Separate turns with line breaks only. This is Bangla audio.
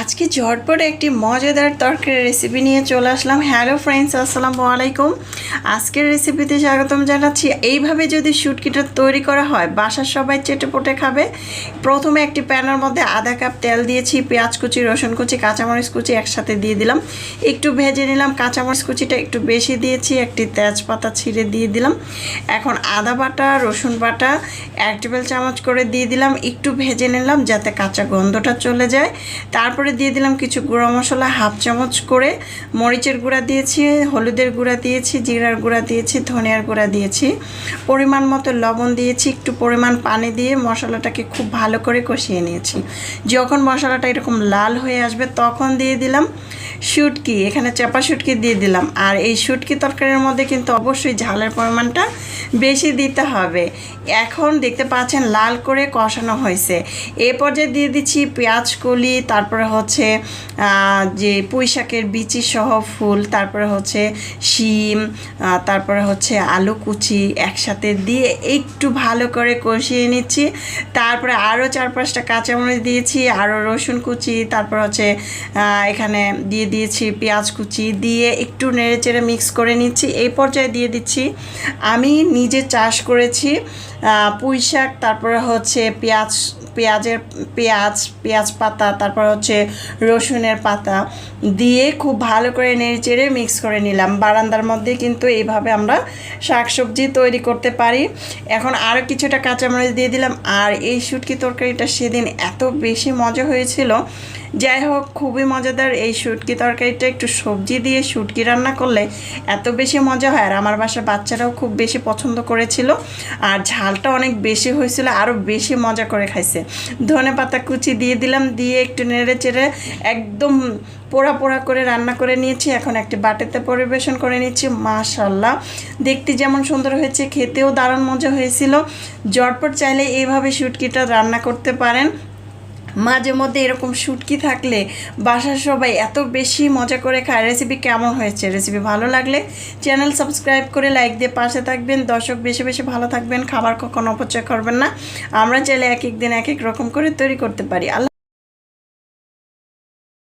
আজকে ঝটপট একটি মজাদার তরকারি রেসিপি নিয়ে চলে আসলাম। হ্যালো ফ্রেন্ডস, আসসালামু আলাইকুম। আজকের রেসিপিতে স্বাগতম জানাচ্ছি। এইভাবে যদি শুটকিটা তৈরি করা হয় বাসার সবাই চেটেপুটে খাবে। প্রথমে একটি প্যানের মধ্যে আধা কাপ তেল দিয়েছি, পেঁয়াজ কুচি, রসুন কুচি, কাঁচামরিচ কুচি একসাথে দিয়ে দিলাম, একটু ভেজে নিলাম। কাঁচামরিচ কুচিটা একটু বেশি দিয়েছি, একটি তেজপাতা ছিঁড়ে দিয়ে দিলাম। এখন আদা বাটা, রসুন বাটা 1 টেবিল চামচ করে দিয়ে দিলাম, একটু ভেজে নিলাম যাতে কাঁচা গন্ধটা চলে যায়। তারপরে দিয়ে দিলাম কিছু গুঁড়ো মশলা, 1/2 চামচ করে মরিচের গুঁড়া দিয়েছি, হলুদের গুঁড়া দিয়েছি, জিরার গুঁড়া দিয়েছি, ধনিয়ার গুঁড়া দিয়েছি, পরিমাণ মতো লবণ দিয়েছি, একটু পরিমাণ পানি দিয়ে মশলাটাকে খুব ভালো করে কষিয়ে নিয়েছি। যখন মশলাটা এরকম লাল হয়ে আসবে তখন দিয়ে দিলাম শুটকি, এখানে চাপা শুটকি দিয়ে দিলাম। আর এই শুটকি তরকারির মধ্যে কিন্তু অবশ্যই ঝালের পরিমাণটা বেশি দিতে হবে। এখন দেখতে পাচ্ছেন লাল করে কষানো হয়েছে। এ পর্যায়ে দিয়ে দিচ্ছি পেঁয়াজ কলি, তারপরে হচ্ছে যে পুঁই শাকের বিচি সহ ফুল, তারপরে হচ্ছে শিম, তারপরে হচ্ছে আলু কুচি একসাথে দিয়ে একটু ভালো করে কষিয়ে নিচ্ছি। তারপরে আরও 4-5টা কাঁচামরিচ দিয়েছি, আরও রসুন কুচি, তারপর হচ্ছে এখানে দিয়ে দিয়েছি পেঁয়াজ কুচি, দিয়ে একটু নেড়ে চেড়ে মিক্স করে নিচ্ছি। এই পর্যায়ে দিয়ে দিচ্ছি আমি নিজে চাষ করেছি পুঁই শাক, তারপরে হচ্ছে পেঁয়াজ পাতা, তারপর হচ্ছে রসুনের পাতা দিয়ে খুব ভালো করে নেড়ে চেড়ে মিক্স করে নিলাম। বারান্দার মধ্যে কিন্তু এইভাবে আমরা শাকসবজি তৈরি করতে পারি। এখন আরও কিছুটা কাঁচামরিচ দিয়ে দিলাম। আর এই শুটকি তরকারিটা সেদিন এত বেশি মজা হয়েছিল, যাই হোক খুবই মজাদার। এই শুটকি তরকারিটা একটু সবজি দিয়ে শুটকি রান্না করলে এত বেশি মজা হয়। আর আমার বাসার বাচ্চারাও খুব বেশি পছন্দ করেছিল, আর ঝালটা অনেক বেশি হয়েছিল, আরও বেশি মজা করে খাইছে। ধনেপাতা কুচি দিয়ে দিলাম, দিয়ে একটু নেড়ে চেড়ে একদম পোড়া পোড়া করে রান্না করে নিয়েছি। এখন একটি বাটিতে পরিবেশন করে নিচ্ছি। মাশাআল্লাহ, দেখতে যেমন সুন্দর হয়েছে, খেতেও দারুণ মজা হয়েছিল। ঝটপট চাইলে এইভাবে শুটকিটা রান্না করতে পারেন। মাঝে মধ্যে এরকম শুটকি থাকলে বাসার সবাই এত বেশি মজা করে খায়। রেসিপি কেমন হয়েছে? রেসিপি ভালো লাগলে চ্যানেল সাবস্ক্রাইব করে লাইক দিয়ে পাশে থাকবেন। দর্শক বেশি বেশি ভালো থাকবেন, খাবার কখনো অপচয় করবেন না। আমরা চাইলে এক এক দিন এক এক রকম করে তৈরি করতে পারি। আল্লাহ।